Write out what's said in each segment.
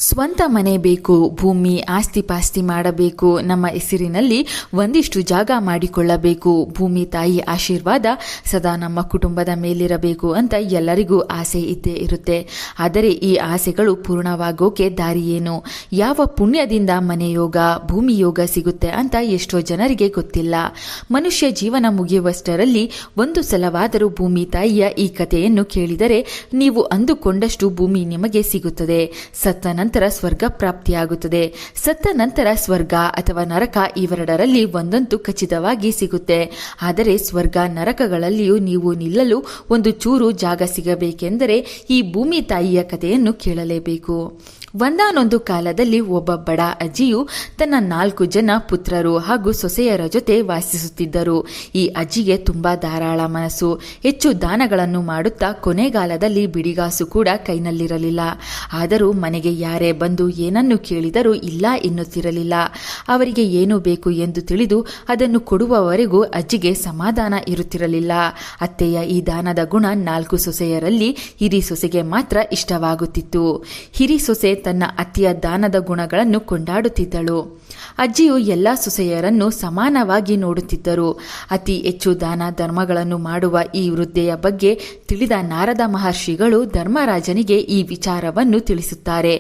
ಸ್ವಂತ ಮನೆ ಬೇಕು, ಭೂಮಿ ಆಸ್ತಿ ಪಾಸ್ತಿ ಮಾಡಬೇಕು, ನಮ್ಮ ಹೆಸರಿನಲ್ಲಿ ಒಂದಿಷ್ಟು ಜಾಗ ಮಾಡಿಕೊಳ್ಳಬೇಕು, ಭೂಮಿ ತಾಯಿ ಆಶೀರ್ವಾದ ಸದಾ ನಮ್ಮ ಕುಟುಂಬದ ಮೇಲಿರಬೇಕು ಅಂತ ಎಲ್ಲರಿಗೂ ಆಸೆ ಇದ್ದೇ ಇರುತ್ತೆ. ಆದರೆ ಈ ಆಸೆಗಳು ಪೂರ್ಣವಾಗೋಕೆ ದಾರಿ ಏನು? ಯಾವ ಪುಣ್ಯದಿಂದ ಮನೆ ಯೋಗ, ಭೂಮಿ ಯೋಗ ಸಿಗುತ್ತೆ ಅಂತ ಎಷ್ಟೋ ಜನರಿಗೆ ಗೊತ್ತಿಲ್ಲ. ಮನುಷ್ಯ ಜೀವನ ಮುಗಿಯುವಷ್ಟರಲ್ಲಿ ಒಂದು ಸಲವಾದರೂ ಭೂಮಿ ತಾಯಿಯ ಈ ಕಥೆಯನ್ನು ಕೇಳಿದರೆ ನೀವು ಅಂದುಕೊಂಡಷ್ಟು ಭೂಮಿ ನಿಮಗೆ ಸಿಗುತ್ತದೆ. ಸತ್ತ ನಂತರ ಸ್ವರ್ಗ ಪ್ರಾಪ್ತಿಯಾಗುತ್ತದೆ. ಸತ್ತ ನಂತರ ಸ್ವರ್ಗ ಅಥವಾ ನರಕ ಇವೆರಡರಲ್ಲಿ ಒಂದಂತೂ ಖಚಿತವಾಗಿ ಸಿಗುತ್ತೆ. ಆದರೆ ಸ್ವರ್ಗ ನರಕಗಳಲ್ಲಿಯೂ ನೀವು ನಿಲ್ಲಲು ಒಂದು ಚೂರು ಜಾಗ ಸಿಗಬೇಕೆಂದರೆ ಈ ಭೂಮಿ ತಾಯಿಯ ಕಥೆಯನ್ನು ಕೇಳಲೇಬೇಕು. ಒಂದಾನೊಂದು ಕಾಲದಲ್ಲಿ ಒಬ್ಬ ಬಡ ಅಜ್ಜಿಯು ತನ್ನ 4 ಜನ ಪುತ್ರರು ಹಾಗೂ ಸೊಸೆಯರ ಜೊತೆ ವಾಸಿಸುತ್ತಿದ್ದರು. ಈ ಅಜ್ಜಿಗೆ ತುಂಬಾ ಧಾರಾಳ ಮನಸ್ಸು. ಹೆಚ್ಚು ದಾನಗಳನ್ನು ಮಾಡುತ್ತಾ ಕೊನೆಗಾಲದಲ್ಲಿ ಬಿಡಿಗಾಸು ಕೂಡ ಕೈನಲ್ಲಿರಲಿಲ್ಲ. ಆದರೂ ಮನೆಗೆ ಯಾರೇ ಬಂದು ಏನನ್ನು ಕೇಳಿದರೂ ಇಲ್ಲ ಎನ್ನುತ್ತಿರಲಿಲ್ಲ. ಅವರಿಗೆ ಏನು ಬೇಕು ಎಂದು ತಿಳಿದು ಅದನ್ನು ಕೊಡುವವರೆಗೂ ಅಜ್ಜಿಗೆ ಸಮಾಧಾನ ಇರುತ್ತಿರಲಿಲ್ಲ. ಅತ್ತೆಯ ಈ ದಾನದ ಗುಣ 4 ಸೊಸೆಯರಲ್ಲಿ ಹಿರಿ ಸೊಸೆಗೆ ಮಾತ್ರ ಇಷ್ಟವಾಗುತ್ತಿತ್ತು. ಹಿರಿ ಸೊಸೆ ತನ್ನ ಅತ್ತಿಯ ದಾನದ ಗುಣಗಳನ್ನು ಕೊಂಡಾಡುತ್ತಿದ್ದಳು. ಅಜ್ಜಿಯು ಎಲ್ಲ ಸೊಸೆಯರನ್ನು ಸಮಾನವಾಗಿ ನೋಡುತ್ತಿದ್ದರು. ಅತಿ ಹೆಚ್ಚು ದಾನ ಧರ್ಮಗಳನ್ನು ಮಾಡುವ ಈ ವೃದ್ಧೆಯ ಬಗ್ಗೆ ತಿಳಿದ ನಾರದ ಮಹರ್ಷಿಗಳು ಧರ್ಮರಾಜನಿಗೆ ಈ ವಿಚಾರವನ್ನು ತಿಳಿಸುತ್ತಾರೆ.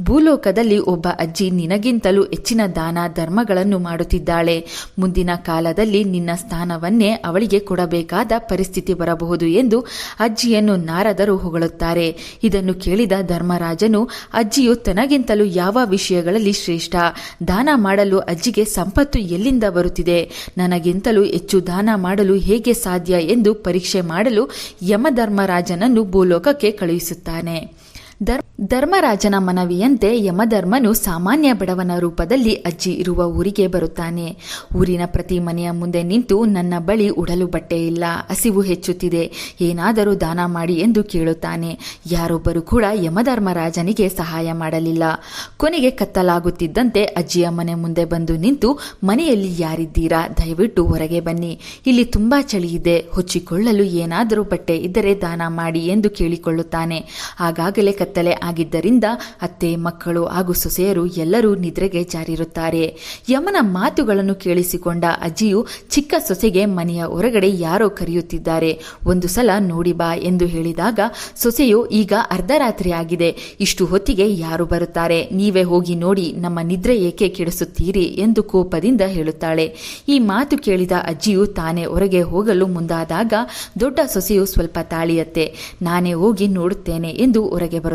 ಭೂಲೋಕದಲ್ಲಿ ಒಬ್ಬ ಅಜ್ಜಿ ನಿನಗಿಂತಲೂ ಹೆಚ್ಚಿನ ದಾನ ಧರ್ಮಗಳನ್ನು ಮಾಡುತ್ತಿದ್ದಾಳೆ. ಮುಂದಿನ ಕಾಲದಲ್ಲಿ ನಿನ್ನ ಸ್ಥಾನವನ್ನೇ ಅವಳಿಗೆ ಕೊಡಬೇಕಾದ ಪರಿಸ್ಥಿತಿ ಬರಬಹುದು ಎಂದು ಅಜ್ಜಿಯನ್ನು ನಾರದರು ಹೊಗಳುತ್ತಾರೆ. ಇದನ್ನು ಕೇಳಿದ ಧರ್ಮರಾಜನು ಅಜ್ಜಿಯು ತನಗಿಂತಲೂ ಯಾವ ವಿಷಯಗಳಲ್ಲಿ ಶ್ರೇಷ್ಠ? ದಾನ ಮಾಡಲು ಅಜ್ಜಿಗೆ ಸಂಪತ್ತು ಎಲ್ಲಿಂದ ಬರುತ್ತಿದೆ? ನನಗಿಂತಲೂ ಹೆಚ್ಚು ದಾನ ಮಾಡಲು ಹೇಗೆ ಸಾಧ್ಯ ಎಂದು ಪರೀಕ್ಷೆ ಮಾಡಲು ಯಮಧರ್ಮರಾಜನನ್ನು ಭೂಲೋಕಕ್ಕೆ ಕಳುಹಿಸುತ್ತಾನೆ. ಧರ್ಮರಾಜನ ಮನವಿಯಂತೆ ಯಮಧರ್ಮನು ಸಾಮಾನ್ಯ ಬಡವನ ರೂಪದಲ್ಲಿ ಅಜ್ಜಿ ಇರುವ ಊರಿಗೆ ಬರುತ್ತಾನೆ. ಊರಿನ ಪ್ರತಿ ಮನೆಯ ಮುಂದೆ ನಿಂತು ನನ್ನ ಬಳಿ ಉಡಲು ಬಟ್ಟೆ ಇಲ್ಲ, ಹಸಿವು ಹೆಚ್ಚುತ್ತಿದೆ, ಏನಾದರೂ ದಾನ ಮಾಡಿ ಎಂದು ಕೇಳುತ್ತಾನೆ. ಯಾರೊಬ್ಬರು ಕೂಡ ಯಮಧರ್ಮರಾಜನಿಗೆ ಸಹಾಯ ಮಾಡಲಿಲ್ಲ. ಕೊನೆಗೆ ಕತ್ತಲಾಗುತ್ತಿದ್ದಂತೆ ಅಜ್ಜಿಯ ಮನೆ ಮುಂದೆ ಬಂದು ನಿಂತು, ಮನೆಯಲ್ಲಿ ಯಾರಿದ್ದೀರಾ? ದಯವಿಟ್ಟು ಹೊರಗೆ ಬನ್ನಿ, ಇಲ್ಲಿ ತುಂಬಾ ಚಳಿ ಇದೆ, ಹೊಚ್ಚಿಕೊಳ್ಳಲು ಏನಾದರೂ ಬಟ್ಟೆ ಇದ್ದರೆ ದಾನ ಮಾಡಿ ಎಂದು ಕೇಳಿಕೊಳ್ಳುತ್ತಾನೆ. ಆಗಾಗಲೇ ಕತ್ತಲೆ ಆಗಿದ್ದರಿಂದ ಅತ್ತೆ, ಮಕ್ಕಳು ಹಾಗೂ ಸೊಸೆಯರು ಎಲ್ಲರೂ ನಿದ್ರೆಗೆ ಜಾರಿರುತ್ತಾರೆ. ಯಮನ ಮಾತುಗಳನ್ನು ಕೇಳಿಸಿಕೊಂಡ ಅಜ್ಜಿಯು ಚಿಕ್ಕ ಸೊಸೆಗೆ ಮನೆಯ ಹೊರಗಡೆ ಯಾರೋ ಕರೆಯುತ್ತಿದ್ದಾರೆ, ಒಂದು ಸಲ ನೋಡಿ ಬಾ ಎಂದು ಹೇಳಿದಾಗ ಸೊಸೆಯು, ಈಗ ಅರ್ಧರಾತ್ರಿ ಆಗಿದೆ, ಇಷ್ಟು ಹೊತ್ತಿಗೆ ಯಾರು ಬರುತ್ತಾರೆ? ನೀವೇ ಹೋಗಿ ನೋಡಿ, ನಮ್ಮ ನಿದ್ರೆ ಏಕೆ ಕೆಡಿಸುತ್ತೀರಿ ಎಂದು ಕೋಪದಿಂದ ಹೇಳುತ್ತಾಳೆ. ಈ ಮಾತು ಕೇಳಿದ ಅಜ್ಜಿಯು ತಾನೇ ಹೊರಗೆ ಹೋಗಲು ಮುಂದಾದಾಗ ದೊಡ್ಡ ಸೊಸೆಯು ಸ್ವಲ್ಪ ತಾಳಿಯತ್ತೆ, ನಾನೇ ಹೋಗಿ ನೋಡುತ್ತೇನೆ ಎಂದು ಹೊರಗೆ ಬರುತ್ತಾಳೆ.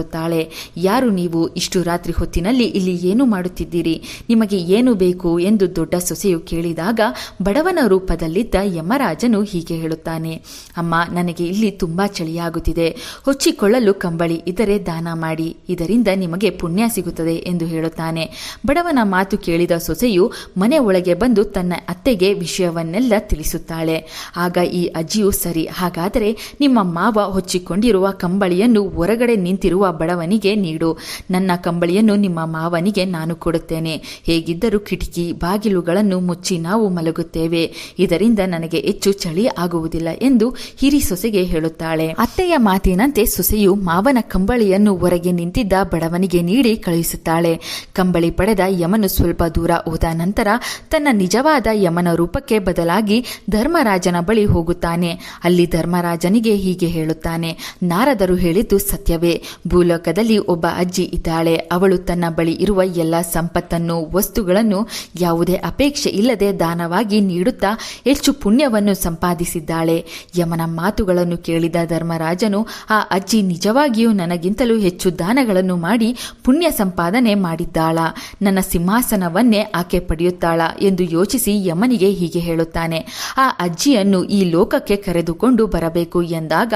ಯಾರು ನೀವು? ಇಷ್ಟು ರಾತ್ರಿ ಹೊತ್ತಿನಲ್ಲಿ ಇಲ್ಲಿ ಏನು ಮಾಡುತ್ತಿದ್ದೀರಿ? ನಿಮಗೆ ಏನು ಬೇಕು ಎಂದು ದೊಡ್ಡ ಸೊಸೆಯು ಕೇಳಿದಾಗ ಬಡವನ ರೂಪದಲ್ಲಿದ್ದ ಯಮರಾಜನು ಹೀಗೆ ಹೇಳುತ್ತಾನೆ, ಅಮ್ಮ, ನನಗೆ ಇಲ್ಲಿ ತುಂಬಾ ಚಳಿಯಾಗುತ್ತಿದೆ, ಹೊಚ್ಚಿಕೊಳ್ಳಲು ಕಂಬಳಿ ಇದ್ದರೆ ದಾನ ಮಾಡಿ, ಇದರಿಂದ ನಿಮಗೆ ಪುಣ್ಯ ಸಿಗುತ್ತದೆ ಎಂದು ಹೇಳುತ್ತಾನೆ. ಬಡವನ ಮಾತು ಕೇಳಿದ ಸೊಸೆಯು ಮನೆ ಒಳಗೆ ಬಂದು ತನ್ನ ಅತ್ತೆಗೆ ವಿಷಯವನ್ನೆಲ್ಲ ತಿಳಿಸುತ್ತಾಳೆ. ಆಗ ಈ ಅಜ್ಜಿಯು, ಸರಿ, ಹಾಗಾದರೆ ನಿಮ್ಮ ಮಾವ ಹೊಚ್ಚಿಕೊಂಡಿರುವ ಕಂಬಳಿಯನ್ನು ಹೊರಗಡೆ ನಿಂತಿರುವ ಬಡವನಿಗೆ ನೀಡು, ನನ್ನ ಕಂಬಳಿಯನ್ನು ನಿಮ್ಮ ಮಾವನಿಗೆ ನಾನು ಕೊಡುತ್ತೇನೆ. ಹೇಗಿದ್ದರೂ ಕಿಟಕಿ ಬಾಗಿಲುಗಳನ್ನು ಮುಚ್ಚಿ ನಾವು ಮಲಗುತ್ತೇವೆ, ಇದರಿಂದ ನನಗೆ ಹೆಚ್ಚು ಚಳಿ ಆಗುವುದಿಲ್ಲ ಎಂದು ಹಿರಿ ಸೊಸೆಗೆ ಹೇಳುತ್ತಾಳೆ. ಅತ್ತೆಯ ಮಾತಿನಂತೆ ಸೊಸೆಯು ಮಾವನ ಕಂಬಳಿಯನ್ನು ಹೊರಗೆ ನಿಂತಿದ್ದ ಬಡವನಿಗೆ ನೀಡಿ ಕಳುಹಿಸುತ್ತಾಳೆ. ಕಂಬಳಿ ಪಡೆದ ಯಮನು ಸ್ವಲ್ಪ ದೂರ ಹೋದ ನಂತರ ತನ್ನ ನಿಜವಾದ ಯಮನ ರೂಪಕ್ಕೆ ಬದಲಾಗಿ ಧರ್ಮರಾಜನ ಬಳಿ ಹೋಗುತ್ತಾನೆ. ಅಲ್ಲಿ ಧರ್ಮರಾಜನಿಗೆ ಹೀಗೆ ಹೇಳುತ್ತಾನೆ, ನಾರದರು ಹೇಳಿದ್ದು ಸತ್ಯವೇ, ಭೂಲೋಕದಲ್ಲಿ ಒಬ್ಬ ಅಜ್ಜಿ ಇದ್ದಾಳೆ. ಅವಳು ತನ್ನ ಬಳಿ ಇರುವ ಎಲ್ಲ ಸಂಪತ್ತನ್ನು, ವಸ್ತುಗಳನ್ನು ಯಾವುದೇ ಅಪೇಕ್ಷೆ ಇಲ್ಲದೆ ದಾನವಾಗಿ ನೀಡುತ್ತಾ ಹೆಚ್ಚು ಪುಣ್ಯವನ್ನು ಸಂಪಾದಿಸಿದ್ದಾಳೆ. ಯಮನ ಮಾತುಗಳನ್ನು ಕೇಳಿದ ಧರ್ಮರಾಜನು, ಆ ಅಜ್ಜಿ ನಿಜವಾಗಿಯೂ ನನಗಿಂತಲೂ ಹೆಚ್ಚು ದಾನಗಳನ್ನು ಮಾಡಿ ಪುಣ್ಯ ಸಂಪಾದನೆ ಮಾಡಿದ್ದಾಳ, ನನ್ನ ಸಿಂಹಾಸನವನ್ನೇ ಆಕೆ ಪಡೆಯುತ್ತಾಳ ಎಂದು ಯೋಚಿಸಿ ಯಮನಿಗೆ ಹೀಗೆ ಹೇಳುತ್ತಾನೆ, ಆ ಅಜ್ಜಿಯನ್ನು ಈ ಲೋಕಕ್ಕೆ ಕರೆದುಕೊಂಡು ಬರಬೇಕು ಎಂದಾಗ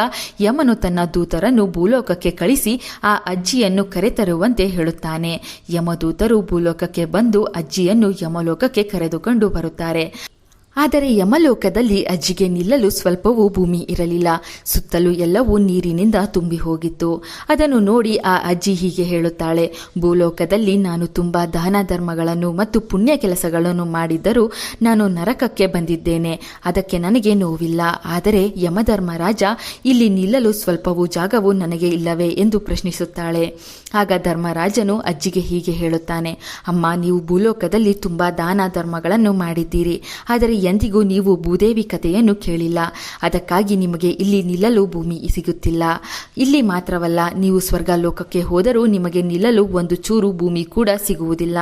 ಯಮನು ತನ್ನ ದೂತರನ್ನು ಭೂಲೋಕಕ್ಕೆ ಕಳಿಸಿ ಆ ಅಜ್ಜಿಯನ್ನು ಕರೆತರುವಂತೆ ಹೇಳುತ್ತಾನೆ. ಯಮದೂತರು ಭೂಲೋಕಕ್ಕೆ ಬಂದು ಅಜ್ಜಿಯನ್ನು ಯಮಲೋಕಕ್ಕೆ ಕರೆದುಕೊಂಡು ಬರುತ್ತಾರೆ. ಆದರೆ ಯಮಲೋಕದಲ್ಲಿ ಅಜ್ಜಿಗೆ ನಿಲ್ಲಲು ಸ್ವಲ್ಪವೂ ಭೂಮಿ ಇರಲಿಲ್ಲ. ಸುತ್ತಲೂ ಎಲ್ಲವೂ ನೀರಿನಿಂದ ತುಂಬಿ ಹೋಗಿತ್ತು. ಅದನ್ನು ನೋಡಿ ಆ ಅಜ್ಜಿ ಹೀಗೆ ಹೇಳುತ್ತಾಳೆ, ಭೂಲೋಕದಲ್ಲಿ ನಾನು ತುಂಬಾ ದಾನ ಧರ್ಮಗಳನ್ನು ಮತ್ತು ಪುಣ್ಯ ಕೆಲಸಗಳನ್ನು ಮಾಡಿದ್ದರೂ ನಾನು ನರಕಕ್ಕೆ ಬಂದಿದ್ದೇನೆ. ಅದಕ್ಕೆ ನನಗೆ ನೋವಿಲ್ಲ. ಆದರೆ ಯಮಧರ್ಮರಾಜ, ಇಲ್ಲಿ ನಿಲ್ಲಲು ಸ್ವಲ್ಪವೂ ಜಾಗವು ನನಗೆ ಇಲ್ಲವೇ ಎಂದು ಪ್ರಶ್ನಿಸುತ್ತಾಳೆ. ಆಗ ಧರ್ಮರಾಜನು ಅಜ್ಜಿಗೆ ಹೀಗೆ ಹೇಳುತ್ತಾನೆ, ಅಮ್ಮ, ನೀವು ಭೂಲೋಕದಲ್ಲಿ ತುಂಬಾ ದಾನ ಧರ್ಮಗಳನ್ನು ಮಾಡಿದ್ದೀರಿ. ಆದರೆ ಎಂದಿಗೂ ನೀವು ಭೂದೇವಿ ಕಥೆಯನ್ನು ಕೇಳಿಲ್ಲ. ಅದಕ್ಕಾಗಿ ನಿಮಗೆ ಇಲ್ಲಿ ನಿಲ್ಲಲು ಭೂಮಿ ಸಿಗುತ್ತಿಲ್ಲ. ಇಲ್ಲಿ ಮಾತ್ರವಲ್ಲ, ನೀವು ಸ್ವರ್ಗ ಲೋಕಕ್ಕೆ ಹೋದರೂ ನಿಮಗೆ ನಿಲ್ಲಲು ಒಂದು ಚೂರು ಭೂಮಿ ಕೂಡ ಸಿಗುವುದಿಲ್ಲ.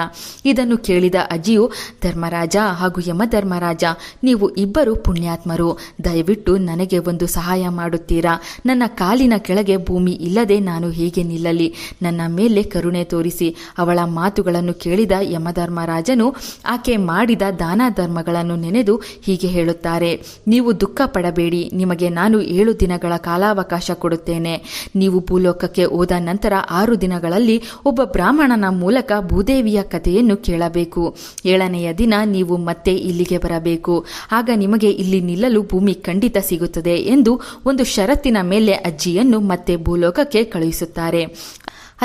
ಇದನ್ನು ಕೇಳಿದ ಅಜ್ಜಿಯು, ಧರ್ಮರಾಜ ಹಾಗೂ ಯಮಧರ್ಮರಾಜ, ನೀವು ಇಬ್ಬರು ಪುಣ್ಯಾತ್ಮರು. ದಯವಿಟ್ಟು ನನಗೆ ಒಂದು ಸಹಾಯ ಮಾಡುತ್ತೀರಾ? ನನ್ನ ಕಾಲಿನ ಕೆಳಗೆ ಭೂಮಿ ಇಲ್ಲದೆ ನಾನು ಹೇಗೆ ನಿಲ್ಲಲಿ? ನನ್ನ ಮೇಲೆ ಕರುಣೆ ತೋರಿಸಿ. ಅವಳ ಮಾತುಗಳನ್ನು ಕೇಳಿದ ಯಮಧರ್ಮರಾಜನು ಆಕೆ ಮಾಡಿದ ದಾನ ಧರ್ಮಗಳನ್ನು ನೆನೆದು ಹೀಗೆ ಹೇಳುತ್ತಾರೆ, ನೀವು ದುಃಖ ಪಡಬೇಡಿ. ನಿಮಗೆ ನಾನು 7 ದಿನಗಳ ಕಾಲಾವಕಾಶ ಕೊಡುತ್ತೇನೆ. ನೀವು ಭೂಲೋಕಕ್ಕೆ ಹೋದ ನಂತರ 6 ದಿನಗಳಲ್ಲಿ ಒಬ್ಬ ಬ್ರಾಹ್ಮಣನ ಮೂಲಕ ಭೂದೇವಿಯ ಕಥೆಯನ್ನು ಕೇಳಬೇಕು. 7ನೆಯ ದಿನ ನೀವು ಮತ್ತೆ ಇಲ್ಲಿಗೆ ಬರಬೇಕು. ಆಗ ನಿಮಗೆ ಇಲ್ಲಿ ನಿಲ್ಲಲು ಭೂಮಿ ಖಂಡಿತ ಸಿಗುತ್ತದೆ ಎಂದು ಒಂದು ಷರತ್ತಿನ ಮೇಲೆ ಅಜ್ಜಿಯನ್ನು ಮತ್ತೆ ಭೂಲೋಕಕ್ಕೆ ಕಳುಹಿಸುತ್ತಾರೆ.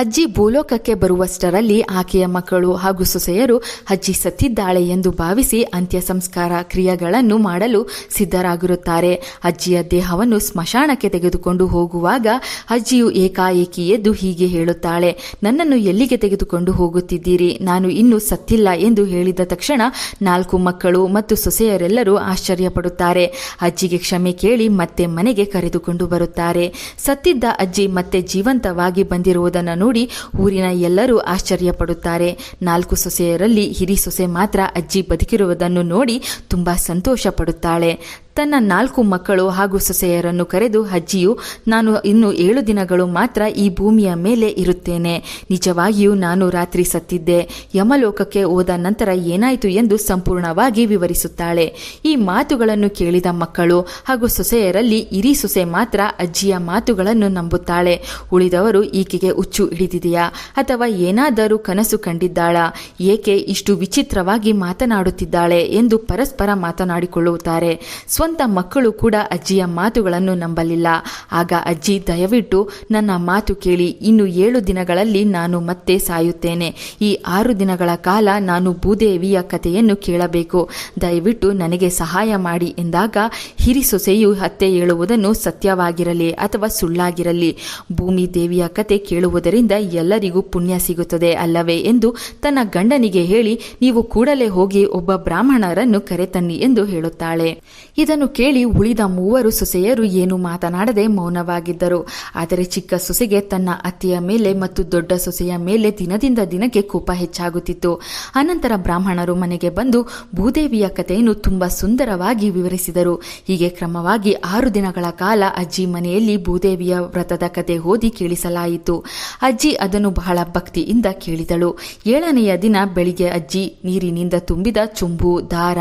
ಅಜ್ಜಿ ಭೂಲೋಕಕ್ಕೆ ಬರುವಷ್ಟರಲ್ಲಿ ಆಕೆಯ ಮಕ್ಕಳು ಹಾಗೂ ಸೊಸೆಯರು ಅಜ್ಜಿ ಸತ್ತಿದ್ದಾಳೆ ಎಂದು ಭಾವಿಸಿ ಅಂತ್ಯ ಸಂಸ್ಕಾರ ಕ್ರಿಯೆಗಳನ್ನು ಮಾಡಲು ಸಿದ್ಧರಾಗಿರುತ್ತಾರೆ. ಅಜ್ಜಿಯ ದೇಹವನ್ನು ಸ್ಮಶಾನಕ್ಕೆ ತೆಗೆದುಕೊಂಡು ಹೋಗುವಾಗ ಅಜ್ಜಿಯು ಏಕಾಏಕಿ ಎದ್ದು ಹೀಗೆ ಹೇಳುತ್ತಾಳೆ, ನನ್ನನ್ನು ಎಲ್ಲಿಗೆ ತೆಗೆದುಕೊಂಡು ಹೋಗುತ್ತಿದ್ದೀರಿ? ನಾನು ಇನ್ನೂ ಸತ್ತಿಲ್ಲ ಎಂದು ಹೇಳಿದ ತಕ್ಷಣ 4 ಮಕ್ಕಳು ಮತ್ತು ಸೊಸೆಯರೆಲ್ಲರೂ ಆಶ್ಚರ್ಯಪಡುತ್ತಾರೆ. ಅಜ್ಜಿಗೆ ಕ್ಷಮೆ ಕೇಳಿ ಮತ್ತೆ ಮನೆಗೆ ಕರೆದುಕೊಂಡು ಬರುತ್ತಾರೆ. ಸತ್ತಿದ್ದ ಅಜ್ಜಿ ಮತ್ತೆ ಜೀವಂತವಾಗಿ ಬಂದಿರುವುದನ್ನು ನೋಡಿ ಊರಿನ ಎಲ್ಲರೂ ಆಶ್ಚರ್ಯಪಡುತ್ತಾರೆ. 4 ಸೊಸೆಯರಲ್ಲಿ ಹಿರಿ ಸೊಸೆ ಮಾತ್ರ ಅಜ್ಜಿ ಬದುಕಿರುವುದನ್ನು ನೋಡಿ ತುಂಬಾ ಸಂತೋಷ ಪಡುತ್ತಾಳೆ. ತನ್ನ 4 ಮಕ್ಕಳು ಹಾಗೂ ಸೊಸೆಯರನ್ನು ಕರೆದು ಅಜ್ಜಿಯು, ನಾನು ಇನ್ನು 7 ದಿನಗಳು ಮಾತ್ರ ಈ ಭೂಮಿಯ ಮೇಲೆ ಇರುತ್ತೇನೆ. ನಿಜವಾಗಿಯೂ ನಾನು ರಾತ್ರಿ ಸತ್ತಿದ್ದೆ. ಯಮಲೋಕಕ್ಕೆ ಹೋದ ನಂತರ ಏನಾಯಿತು ಎಂದು ಸಂಪೂರ್ಣವಾಗಿ ವಿವರಿಸುತ್ತಾಳೆ. ಈ ಮಾತುಗಳನ್ನು ಕೇಳಿದ ಮಕ್ಕಳು ಹಾಗೂ ಸೊಸೆಯರಲ್ಲಿ ಹಿರಿ ಸೊಸೆ ಮಾತ್ರ ಅಜ್ಜಿಯ ಮಾತುಗಳನ್ನು ನಂಬುತ್ತಾಳೆ. ಉಳಿದವರು ಈಕೆಗೆ ಹುಚ್ಚು ಹಿಡಿದಿದೆಯಾ ಅಥವಾ ಏನಾದರೂ ಕನಸು ಕಂಡಿದ್ದಾಳಾ? ಏಕೆ ಇಷ್ಟು ವಿಚಿತ್ರವಾಗಿ ಮಾತನಾಡುತ್ತಿದ್ದಾಳೆ ಎಂದು ಪರಸ್ಪರ ಮಾತನಾಡಿಕೊಳ್ಳುತ್ತಾರೆ. ಸ್ವಂತ ಮಕ್ಕಳು ಕೂಡ ಅಜ್ಜಿಯ ಮಾತುಗಳನ್ನು ನಂಬಲಿಲ್ಲ. ಆಗ ಅಜ್ಜಿ, ದಯವಿಟ್ಟು ನನ್ನ ಮಾತು ಕೇಳಿ. ಇನ್ನು 7 ದಿನಗಳಲ್ಲಿ ನಾನು ಮತ್ತೆ ಸಾಯುತ್ತೇನೆ. ಈ 6 ದಿನಗಳ ಕಾಲ ನಾನು ಭೂದೇವಿಯ ಕಥೆಯನ್ನು ಕೇಳಬೇಕು. ದಯವಿಟ್ಟು ನನಗೆ ಸಹಾಯ ಮಾಡಿ ಎಂದಾಗ ಹಿರಿ ಸೊಸೆಯು ಅತ್ತೆ ಹೇಳುವುದನ್ನು ಸತ್ಯವಾಗಿರಲಿ ಅಥವಾ ಸುಳ್ಳಾಗಿರಲಿ, ಭೂಮಿ ದೇವಿಯ ಕತೆ ಕೇಳುವುದರಿಂದ ಎಲ್ಲರಿಗೂ ಪುಣ್ಯ ಸಿಗುತ್ತದೆ ಅಲ್ಲವೇ ಎಂದು ತನ್ನ ಗಂಡನಿಗೆ ಹೇಳಿ, ನೀವು ಕೂಡಲೇ ಹೋಗಿ ಒಬ್ಬ ಬ್ರಾಹ್ಮಣರನ್ನು ಕರೆತನ್ನಿ ಎಂದು ಹೇಳುತ್ತಾಳೆ. ಇದನ್ನು ಕೇಳಿ ಉಳಿದ 3 ಸೊಸೆಯರು ಏನು ಮಾತನಾಡದೆ ಮೌನವಾಗಿದ್ದರು. ಆದರೆ ಚಿಕ್ಕ ಸೊಸೆಗೆ ತನ್ನ ಅತ್ತೆಯ ಮೇಲೆ ಮತ್ತು ದೊಡ್ಡ ಸೊಸೆಯ ಮೇಲೆ ದಿನದಿಂದ ದಿನಕ್ಕೆ ಕೋಪ ಹೆಚ್ಚಾಗುತ್ತಿತ್ತು. ಅನಂತರ ಬ್ರಾಹ್ಮಣರು ಮನೆಗೆ ಬಂದು ಭೂದೇವಿಯ ಕಥೆಯನ್ನು ತುಂಬಾ ಸುಂದರವಾಗಿ ವಿವರಿಸಿದರು. ಹೀಗೆ ಕ್ರಮವಾಗಿ 6 ದಿನಗಳ ಕಾಲ ಅಜ್ಜಿ ಮನೆಯಲ್ಲಿ ಭೂದೇವಿಯ ವ್ರತದ ಕತೆ ಓದಿ ಕೇಳಿಸಲಾಯಿತು. ಅಜ್ಜಿ ಅದನ್ನು ಬಹಳ ಭಕ್ತಿಯಿಂದ ಕೇಳಿದಳು. 7ನೆಯ ದಿನ ಬೆಳಿಗ್ಗೆ ಅಜ್ಜಿ ನೀರಿನಿಂದ ತುಂಬಿದ ಚುಂಬು, ದಾರ,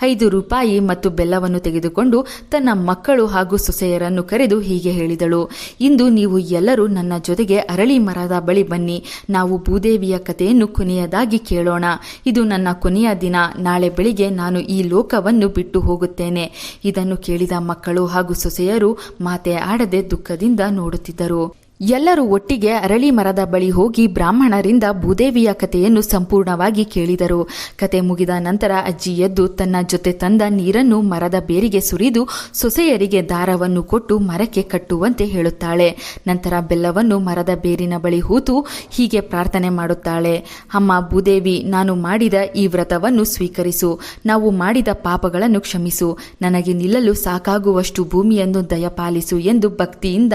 5 ರೂಪಾಯಿ ಮತ್ತು ಬೆಲ್ಲವನ್ನು ತೆಗೆದುಕೊಂಡು ತನ್ನ ಮಕ್ಕಳು ಹಾಗೂ ಸೊಸೆಯರನ್ನು ಕರೆದು ಹೀಗೆ ಹೇಳಿದಳು, ಇಂದು ನೀವು ಎಲ್ಲರೂ ನನ್ನ ಜೊತೆಗೆ ಅರಳಿ ಮರದ ಬಳಿ ಬನ್ನಿ. ನಾವು ಭೂದೇವಿಯ ಕಥೆಯನ್ನು ಕೊನೆಯದಾಗಿ ಕೇಳೋಣ. ಇದು ನನ್ನ ಕೊನೆಯ ದಿನ. ನಾಳೆ ಬೆಳಿಗ್ಗೆ ನಾನು ಈ ಲೋಕವನ್ನು ಬಿಟ್ಟು ಹೋಗುತ್ತೇನೆ. ಇದನ್ನು ಕೇಳಿದ ಮಕ್ಕಳು ಹಾಗೂ ಸೊಸೆಯರು ಮಾತೆ ಆಡದೆ ದುಃಖದಿಂದ ನೋಡುತ್ತಿದ್ದರು. ಎಲ್ಲರೂ ಒಟ್ಟಿಗೆ ಅರಳಿ ಮರದ ಬಳಿ ಹೋಗಿ ಬ್ರಾಹ್ಮಣರಿಂದ ಭೂದೇವಿಯ ಕಥೆಯನ್ನು ಸಂಪೂರ್ಣವಾಗಿ ಕೇಳಿದರು. ಕತೆ ಮುಗಿದ ನಂತರ ಅಜ್ಜಿ ಎದ್ದು ತನ್ನ ಜೊತೆ ತಂದ ನೀರನ್ನು ಮರದ ಬೇರಿಗೆ ಸುರಿದು ಸೊಸೆಯರಿಗೆ ದಾರವನ್ನು ಕೊಟ್ಟು ಮರಕ್ಕೆ ಕಟ್ಟುವಂತೆ ಹೇಳುತ್ತಾಳೆ. ನಂತರ ಬೆಲ್ಲವನ್ನು ಮರದ ಬೇರಿನ ಬಳಿ ಹೂತು ಹೀಗೆ ಪ್ರಾರ್ಥನೆ ಮಾಡುತ್ತಾಳೆ, ಅಮ್ಮ ಭೂದೇವಿ, ನಾನು ಮಾಡಿದ ಈ ವ್ರತವನ್ನು ಸ್ವೀಕರಿಸು. ನಾವು ಮಾಡಿದ ಪಾಪಗಳನ್ನು ಕ್ಷಮಿಸು. ನನಗೆ ನಿಲ್ಲಲು ಸಾಕಾಗುವಷ್ಟು ಭೂಮಿಯನ್ನು ದಯಪಾಲಿಸು ಎಂದು ಭಕ್ತಿಯಿಂದ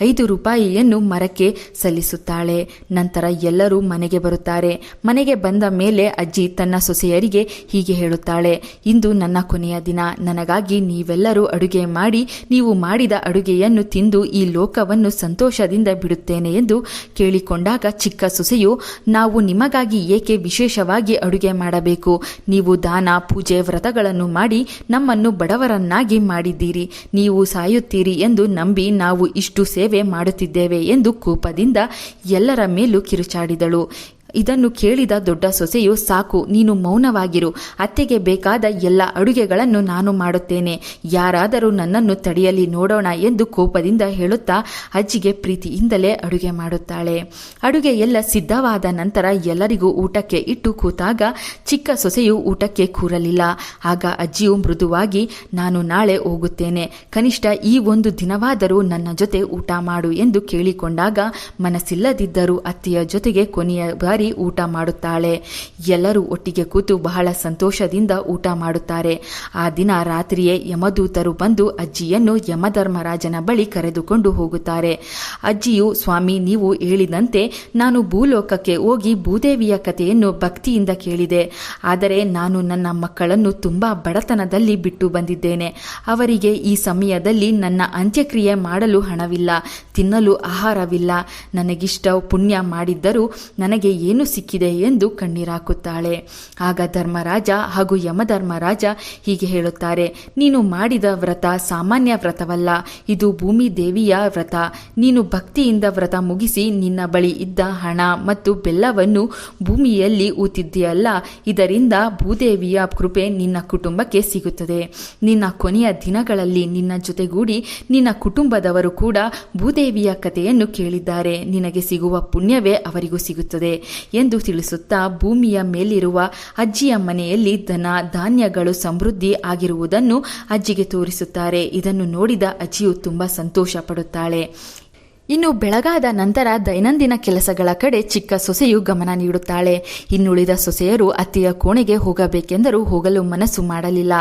5 ರೂಪಾಯಿಯನ್ನು ಮರಕ್ಕೆ ಸಲ್ಲಿಸುತ್ತಾಳೆ. ನಂತರ ಎಲ್ಲರೂ ಮನೆಗೆ ಬರುತ್ತಾರೆ. ಮನೆಗೆ ಬಂದ ಮೇಲೆ ಅಜ್ಜಿ ತನ್ನ ಸೊಸೆಯರಿಗೆ ಹೀಗೆ ಹೇಳುತ್ತಾಳೆ, ಇಂದು ನನ್ನ ಕೊನೆಯ ದಿನ. ನನಗಾಗಿ ನೀವೆಲ್ಲರೂ ಅಡುಗೆ ಮಾಡಿ ನೀವು ಮಾಡಿದ ಅಡುಗೆಯನ್ನು ತಿಂದು ಈ ಲೋಕವನ್ನು ಸಂತೋಷದಿಂದ ಬಿಡುತ್ತೇನೆ ಎಂದು ಕೇಳಿಕೊಂಡಾಗ ಚಿಕ್ಕ ಸೊಸೆಯು, ನಾವು ನಿಮಗಾಗಿ ಏಕೆ ವಿಶೇಷವಾಗಿ ಅಡುಗೆ ಮಾಡಬೇಕು? ನೀವು ದಾನ, ಪೂಜೆ, ವ್ರತಗಳನ್ನು ಮಾಡಿ ನಮ್ಮನ್ನು ಬಡವರನ್ನಾಗಿ ಮಾಡಿದ್ದೀರಿ. ನೀವು ಸಾಯುತ್ತೀರಿ ಎಂದು ನಂಬಿ ನಾವು ಇಷ್ಟು ಸೇವೆ ಮಾಡುತ್ತಿದ್ದೇವೆ ಎಂದು ಕೋಪದಿಂದ ಎಲ್ಲರ ಮೇಲೂ ಕಿರುಚಾಡಿದಳು. ಇದನ್ನು ಕೇಳಿದ ದೊಡ್ಡ ಸೊಸೆಯು, ಸಾಕು, ನೀನು ಮೌನವಾಗಿರು. ಅತ್ತೆಗೆ ಬೇಕಾದ ಎಲ್ಲ ಅಡುಗೆಗಳನ್ನು ನಾನು ಮಾಡುತ್ತೇನೆ. ಯಾರಾದರೂ ನನ್ನನ್ನು ತಡೆಯಲಿ ನೋಡೋಣ ಎಂದು ಕೋಪದಿಂದ ಹೇಳುತ್ತಾ ಅಜ್ಜಿಗೆ ಪ್ರೀತಿಯಿಂದಲೇ ಅಡುಗೆ ಮಾಡುತ್ತಾಳೆ. ಅಡುಗೆ ಎಲ್ಲ ಸಿದ್ಧವಾದ ನಂತರ ಎಲ್ಲರಿಗೂ ಊಟಕ್ಕೆ ಇಟ್ಟು ಕೂತಾಗ ಚಿಕ್ಕ ಸೊಸೆಯು ಊಟಕ್ಕೆ ಕೂರಲಿಲ್ಲ. ಆಗ ಅಜ್ಜಿಯು ಮೃದುವಾಗಿ, ನಾನು ನಾಳೆ ಹೋಗುತ್ತೇನೆ, ಕನಿಷ್ಠ ಈ ಒಂದು ದಿನವಾದರೂ ನನ್ನ ಜೊತೆ ಊಟ ಮಾಡು ಎಂದು ಕೇಳಿಕೊಂಡಾಗ ಮನಸ್ಸಿಲ್ಲದಿದ್ದರೂ ಅತ್ತೆಯ ಜೊತೆಗೆ ಕೊನೆಯ ಬಾರಿ ಊಟ ಮಾಡುತ್ತಾಳೆ. ಎಲ್ಲರೂ ಒಟ್ಟಿಗೆ ಕೂತು ಬಹಳ ಸಂತೋಷದಿಂದ ಊಟ ಮಾಡುತ್ತಾರೆ. ಆ ದಿನ ರಾತ್ರಿಯೇ ಯಮದೂತರು ಬಂದು ಅಜ್ಜಿಯನ್ನು ಯಮಧರ್ಮರಾಜನ ಬಳಿ ಕರೆದುಕೊಂಡು ಹೋಗುತ್ತಾರೆ. ಅಜ್ಜಿಯು, ಸ್ವಾಮಿ, ನೀವು ಹೇಳಿದಂತೆ ನಾನು ಭೂಲೋಕಕ್ಕೆ ಹೋಗಿ ಭೂದೇವಿಯ ಕಥೆಯನ್ನು ಭಕ್ತಿಯಿಂದ ಕೇಳಿದೆ. ಆದರೆ ನಾನು ನನ್ನ ಮಕ್ಕಳನ್ನು ತುಂಬಾ ಬಡತನದಲ್ಲಿ ಬಿಟ್ಟು ಬಂದಿದ್ದೇನೆ. ಅವರಿಗೆ ಈ ಸಮಯದಲ್ಲಿ ನನ್ನ ಅಂತ್ಯಕ್ರಿಯೆ ಮಾಡಲು ಹಣವಿಲ್ಲ, ತಿನ್ನಲು ಆಹಾರವಿಲ್ಲ. ನನಗಿಷ್ಟ ಪುಣ್ಯ ಮಾಡಿದ್ದರೂ ನನಗೆ ಏನು ಸಿಕ್ಕಿದೆ ಎಂದು ಕಣ್ಣೀರಾಕುತ್ತಾಳೆ. ಆಗ ಧರ್ಮರಾಜ ಹಾಗೂ ಯಮಧರ್ಮರಾಜ ಹೀಗೆ ಹೇಳುತ್ತಾರೆ, ನೀನು ಮಾಡಿದ ವ್ರತ ಸಾಮಾನ್ಯ ವ್ರತವಲ್ಲ, ಇದು ಭೂಮಿ ದೇವಿಯ ವ್ರತ. ನೀನು ಭಕ್ತಿಯಿಂದ ವ್ರತ ಮುಗಿಸಿ ನಿನ್ನ ಬಳಿ ಇದ್ದ ಹಣ ಮತ್ತು ಬೆಲ್ಲವನ್ನು ಭೂಮಿಯಲ್ಲಿ ಊತಿದ್ದೀಯಲ್ಲ, ಇದರಿಂದ ಭೂದೇವಿಯ ಕೃಪೆ ನಿನ್ನ ಕುಟುಂಬಕ್ಕೆ ಸಿಗುತ್ತದೆ. ನಿನ್ನ ಕೊನೆಯ ದಿನಗಳಲ್ಲಿ ನಿನ್ನ ಜೊತೆಗೂಡಿ ನಿನ್ನ ಕುಟುಂಬದವರು ಕೂಡ ಭೂದೇವಿಯ ಕಥೆಯನ್ನು ಕೇಳಿದ್ದಾರೆ. ನಿನಗೆ ಸಿಗುವ ಪುಣ್ಯವೇ ಅವರಿಗೂ ಸಿಗುತ್ತದೆ ಎಂದು ತಿಳಿಸುತ್ತಾ ಭೂಮಿಯ ಮೇಲಿರುವ ಅಜ್ಜಿಯ ಮನೆಯಲ್ಲಿ ಧನ ಧಾನ್ಯಗಳು ಸಮೃದ್ಧಿ ಆಗಿರುವುದನ್ನು ಅಜ್ಜಿಗೆ ತೋರಿಸುತ್ತಾರೆ. ಇದನ್ನು ನೋಡಿದ ಅಜ್ಜಿಯು ತುಂಬಾ ಸಂತೋಷ ಪಡುತ್ತಾಳೆ. ಇನ್ನು ಬೆಳಗಾದ ನಂತರ ದೈನಂದಿನ ಕೆಲಸಗಳ ಕಡೆ ಚಿಕ್ಕ ಸೊಸೆಯು ಗಮನ ನೀಡುತ್ತಾಳೆ. ಇನ್ನುಳಿದ ಸೊಸೆಯರು ಅತ್ತೆಯ ಕೋಣೆಗೆ ಹೋಗಬೇಕೆಂದರೂ ಹೋಗಲು ಮನಸ್ಸು ಮಾಡಲಿಲ್ಲ.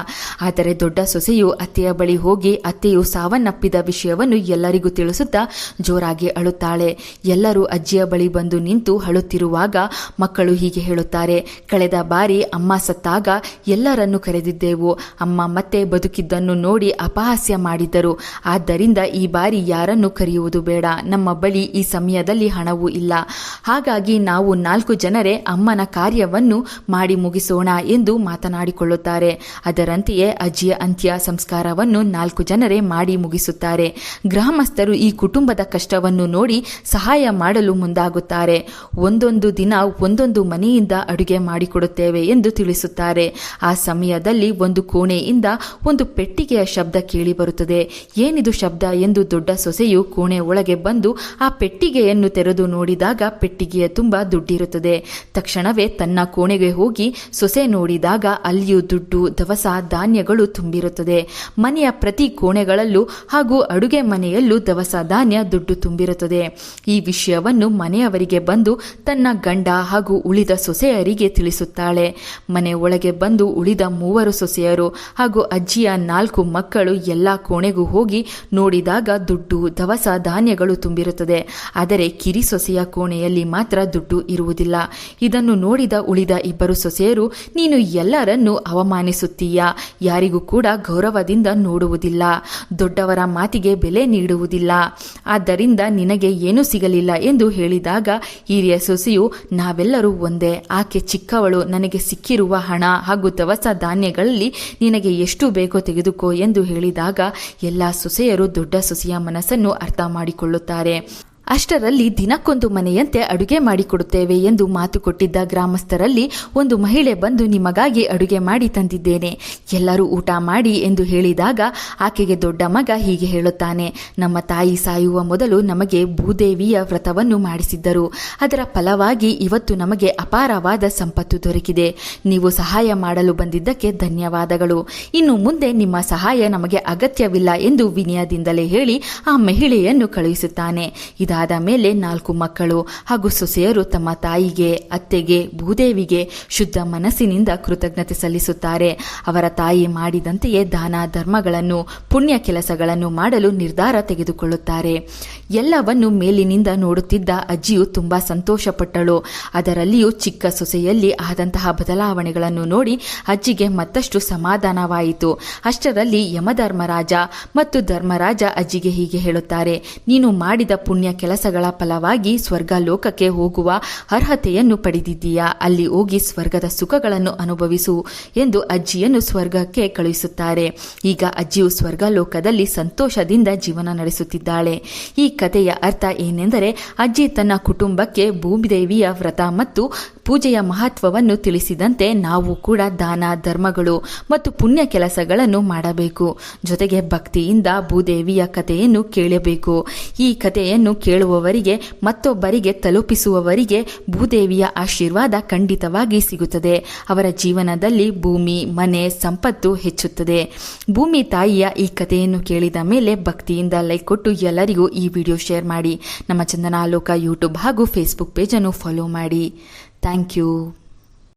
ಆದರೆ ದೊಡ್ಡ ಸೊಸೆಯು ಅತ್ತೆಯ ಬಳಿ ಹೋಗಿ ಅತ್ತೆಯು ಸಾವನ್ನಪ್ಪಿದ ವಿಷಯವನ್ನು ಎಲ್ಲರಿಗೂ ತಿಳಿಸುತ್ತಾ ಜೋರಾಗಿ ಅಳುತ್ತಾಳೆ. ಎಲ್ಲರೂ ಅಜ್ಜಿಯ ಬಳಿ ಬಂದು ನಿಂತು ಅಳುತ್ತಿರುವಾಗ ಮಕ್ಕಳು ಹೀಗೆ ಹೇಳುತ್ತಾರೆ, ಕಳೆದ ಬಾರಿ ಅಮ್ಮ ಸತ್ತಾಗ ಎಲ್ಲರನ್ನು ಕರೆದಿದ್ದೆವು. ಅಮ್ಮ ಮತ್ತೆ ಬದುಕಿದ್ದನ್ನು ನೋಡಿ ಅಪಹಾಸ್ಯ ಮಾಡಿದ್ದರು. ಆದ್ದರಿಂದ ಈ ಬಾರಿ ಯಾರನ್ನು ಕರೆಯುವುದು ಬೇಡ. ನಮ್ಮ ಬಳಿ ಈ ಸಮಯದಲ್ಲಿ ಹಣವೂ ಇಲ್ಲ. ಹಾಗಾಗಿ ನಾವು 4 ಜನರೇ ಅಮ್ಮನ ಕಾರ್ಯವನ್ನು ಮಾಡಿ ಮುಗಿಸೋಣ ಎಂದು ಮಾತನಾಡಿಕೊಳ್ಳುತ್ತಾರೆ. ಅದರಂತೆಯೇ ಅಜ್ಜಿಯ ಅಂತ್ಯ ಸಂಸ್ಕಾರವನ್ನು 4 ಜನರೇ ಮಾಡಿ ಮುಗಿಸುತ್ತಾರೆ. ಗ್ರಾಮಸ್ಥರು ಈ ಕುಟುಂಬದ ಕಷ್ಟವನ್ನು ನೋಡಿ ಸಹಾಯ ಮಾಡಲು ಮುಂದಾಗುತ್ತಾರೆ. ಒಂದೊಂದು ದಿನ ಒಂದೊಂದು ಮನೆಯಿಂದ ಅಡುಗೆ ಮಾಡಿಕೊಡುತ್ತೇವೆ ಎಂದು ತಿಳಿಸುತ್ತಾರೆ. ಆ ಸಮಯದಲ್ಲಿ ಒಂದು ಕೋಣೆಯಿಂದ ಒಂದು ಪೆಟ್ಟಿಗೆಯ ಶಬ್ದ ಕೇಳಿ ಬರುತ್ತದೆ. ಏನಿದು ಶಬ್ದ ಎಂದು ದೊಡ್ಡ ಸೊಸೆಯು ಕೋಣೆ ಒಳಗೆ ಬಂದು ಆ ಪೆಟ್ಟಿಗೆಯನ್ನು ತೆರೆದು ನೋಡಿದಾಗ ಪೆಟ್ಟಿಗೆಯ ತುಂಬ ದುಡ್ಡಿರುತ್ತದೆ. ತಕ್ಷಣವೇ ತನ್ನ ಕೋಣೆಗೆ ಹೋಗಿ ಸೊಸೆ ನೋಡಿದಾಗ ಅಲ್ಲಿಯೂ ದುಡ್ಡು, ದವಸ ಧಾನ್ಯಗಳು ತುಂಬಿರುತ್ತದೆ. ಮನೆಯ ಪ್ರತಿ ಕೋಣೆಗಳಲ್ಲೂ ಹಾಗೂ ಅಡುಗೆ ಮನೆಯಲ್ಲೂ ದವಸ ಧಾನ್ಯ ದುಡ್ಡು ತುಂಬಿರುತ್ತದೆ. ಈ ವಿಷಯವನ್ನು ಮನೆಯವರಿಗೆ ಬಂದು ತನ್ನ ಗಂಡ ಹಾಗೂ ಉಳಿದ ಸೊಸೆಯರಿಗೆ ತಿಳಿಸುತ್ತಾಳೆ. ಮನೆ ಒಳಗೆ ಬಂದು ಉಳಿದ 3 ಸೊಸೆಯರು ಹಾಗೂ ಅಜ್ಜಿಯ 4 ಮಕ್ಕಳು ಎಲ್ಲ ಕೋಣೆಗೂ ಹೋಗಿ ನೋಡಿದಾಗ ದುಡ್ಡು, ದವಸ ಧಾನ್ಯಗಳು ತುಂಬಿರುತ್ತದೆ. ಆದರೆ ಕಿರಿ ಸೊಸೆಯ ಕೋಣೆಯಲ್ಲಿ ಮಾತ್ರ ದುಡ್ಡು ಇರುವುದಿಲ್ಲ. ಇದನ್ನು ನೋಡಿದ ಉಳಿದ 2 ಸೊಸೆಯರು, ನೀನು ಎಲ್ಲರನ್ನೂ ಅವಮಾನಿಸುತ್ತೀಯಾ? ಯಾರಿಗೂ ಕೂಡ ಗೌರವದಿಂದ ನೋಡುವುದಿಲ್ಲ, ದೊಡ್ಡವರ ಮಾತಿಗೆ ಬೆಲೆ ನೀಡುವುದಿಲ್ಲ, ಆದ್ದರಿಂದ ನಿನಗೆ ಏನೂ ಸಿಗಲಿಲ್ಲ ಎಂದು ಹೇಳಿದಾಗ ಹಿರಿಯ ಸೊಸೆಯು, ನಾವೆಲ್ಲರೂ ಒಂದೇ, ಆಕೆ ಚಿಕ್ಕವಳು, ನನಗೆ ಸಿಕ್ಕಿರುವ ಹಣ ಹಾಗೂ ದವಸ ಧಾನ್ಯಗಳಲ್ಲಿ ನಿನಗೆ ಎಷ್ಟು ಬೇಕೋ ತೆಗೆದುಕೋ ಎಂದು ಹೇಳಿದಾಗ ಎಲ್ಲ ಸೊಸೆಯರು ದೊಡ್ಡ ಸೊಸೆಯ ಮನಸ್ಸನ್ನು ಅರ್ಥ ಮಾಡಿಕೊಳ್ಳುತ್ತಾರೆ. ಅಷ್ಟರಲ್ಲಿ ದಿನಕ್ಕೊಂದು ಮನೆಯಂತೆ ಅಡುಗೆ ಮಾಡಿಕೊಡುತ್ತೇವೆ ಎಂದು ಮಾತು ಕೊಟ್ಟಿದ್ದ ಗ್ರಾಮಸ್ಥರಲ್ಲಿ ಒಂದು ಮಹಿಳೆ ಬಂದು, ನಿಮಗಾಗಿ ಅಡುಗೆ ಮಾಡಿ ತಂದಿದ್ದೇನೆ, ಎಲ್ಲರೂ ಊಟ ಮಾಡಿ ಎಂದು ಹೇಳಿದಾಗ ಆಕೆಗೆ ದೊಡ್ಡ ಮಗ ಹೀಗೆ ಹೇಳುತ್ತಾನೆ, ನಮ್ಮ ತಾಯಿ ಸಾಯುವ ಮೊದಲು ನಮಗೆ ಭೂದೇವಿಯ ವ್ರತವನ್ನು ಮಾಡಿಸಿದ್ದರು. ಅದರ ಫಲವಾಗಿ ಇವತ್ತು ನಮಗೆ ಅಪಾರವಾದ ಸಂಪತ್ತು ದೊರಕಿದೆ. ನೀವು ಸಹಾಯ ಮಾಡಲು ಬಂದಿದ್ದಕ್ಕೆ ಧನ್ಯವಾದಗಳು. ಇನ್ನು ಮುಂದೆ ನಿಮ್ಮ ಸಹಾಯ ನಮಗೆ ಅಗತ್ಯವಿಲ್ಲ ಎಂದು ವಿನಯದಿಂದಲೇ ಹೇಳಿ ಆ ಮಹಿಳೆಯನ್ನು ಕಳುಹಿಸುತ್ತಾನೆ. ಇದಾದ ಮೇಲೆ 4 ಮಕ್ಕಳು ಹಾಗೂ ಸೊಸೆಯರು ತಮ್ಮ ತಾಯಿಗೆ, ಅತ್ತೆಗೆ, ಭೂದೇವಿಗೆ ಶುದ್ಧ ಮನಸ್ಸಿನಿಂದ ಕೃತಜ್ಞತೆ ಸಲ್ಲಿಸುತ್ತಾರೆ. ಅವರ ತಾಯಿ ಮಾಡಿದಂತೆಯೇ ದಾನ ಧರ್ಮಗಳನ್ನು, ಪುಣ್ಯ ಕೆಲಸಗಳನ್ನು ಮಾಡಲು ನಿರ್ಧಾರ ತೆಗೆದುಕೊಳ್ಳುತ್ತಾರೆ. ಎಲ್ಲವನ್ನು ಮೇಲಿನಿಂದ ನೋಡುತ್ತಿದ್ದ ಅಜ್ಜಿಯು ತುಂಬಾ ಸಂತೋಷಪಟ್ಟಳು. ಅದರಲ್ಲಿಯೂ ಚಿಕ್ಕ ಸೊಸೆಯಲ್ಲಿ ಆದಂತಹ ಬದಲಾವಣೆಗಳನ್ನು ನೋಡಿ ಅಜ್ಜಿಗೆ ಮತ್ತಷ್ಟು ಸಮಾಧಾನವಾಯಿತು. ಅಷ್ಟರಲ್ಲಿ ಯಮಧರ್ಮರಾಜ ಮತ್ತು ಧರ್ಮರಾಜ ಅಜ್ಜಿಗೆ ಹೀಗೆ ಹೇಳುತ್ತಾರೆ, ನೀನು ಮಾಡಿದ ಪುಣ್ಯ ಕೆಲಸಗಳ ಫಲವಾಗಿ ಸ್ವರ್ಗ ಲೋಕಕ್ಕೆ ಹೋಗುವ ಅರ್ಹತೆಯನ್ನು ಪಡೆದಿದ್ದೀಯಾ, ಅಲ್ಲಿ ಹೋಗಿ ಸ್ವರ್ಗದ ಸುಖಗಳನ್ನು ಅನುಭವಿಸು ಎಂದು ಅಜ್ಜಿಯನ್ನು ಸ್ವರ್ಗಕ್ಕೆ ಕಳುಹಿಸುತ್ತಾರೆ. ಈಗ ಅಜ್ಜಿಯು ಸ್ವರ್ಗ ಲೋಕದಲ್ಲಿ ಸಂತೋಷದಿಂದ ಜೀವನ ನಡೆಸುತ್ತಿದ್ದಾಳೆ. ಈ ಕಥೆಯ ಅರ್ಥ ಏನೆಂದರೆ, ಅಜ್ಜಿ ತನ್ನ ಕುಟುಂಬಕ್ಕೆ ಭೂಮಿದೇವಿಯ ವ್ರತ ಮತ್ತು ಪೂಜೆಯ ಮಹತ್ವವನ್ನು ತಿಳಿಸಿದಂತೆ ನಾವು ಕೂಡ ದಾನ ಧರ್ಮಗಳು ಮತ್ತು ಪುಣ್ಯ ಕೆಲಸಗಳನ್ನು ಮಾಡಬೇಕು. ಜೊತೆಗೆ ಭಕ್ತಿಯಿಂದ ಭೂದೇವಿಯ ಕಥೆಯನ್ನು ಕೇಳಬೇಕು. ಈ ಕಥೆಯನ್ನು ಕೇಳುವವರಿಗೆ ಮತ್ತೊಬ್ಬರಿಗೆ ತಲುಪಿಸುವವರಿಗೆ ಭೂದೇವಿಯ ಆಶೀರ್ವಾದ ಖಂಡಿತವಾಗಿ ಸಿಗುತ್ತದೆ. ಅವರ ಜೀವನದಲ್ಲಿ ಭೂಮಿ, ಮನೆ, ಸಂಪತ್ತು ಹೆಚ್ಚುತ್ತದೆ. ಭೂಮಿ ತಾಯಿಯ ಈ ಕಥೆಯನ್ನು ಕೇಳಿದ ಮೇಲೆ ಭಕ್ತಿಯಿಂದ ಲೈಕ್ ಕೊಟ್ಟು ಎಲ್ಲರಿಗೂ ಈ ವಿಡಿಯೋ ಶೇರ್ ಮಾಡಿ. ನಮ್ಮ ಚಂದನ ಆಲೋಕ ಯೂಟ್ಯೂಬ್ ಹಾಗೂ ಫೇಸ್ಬುಕ್ ಪೇಜನ್ನು ಫಾಲೋ ಮಾಡಿ. Thank you.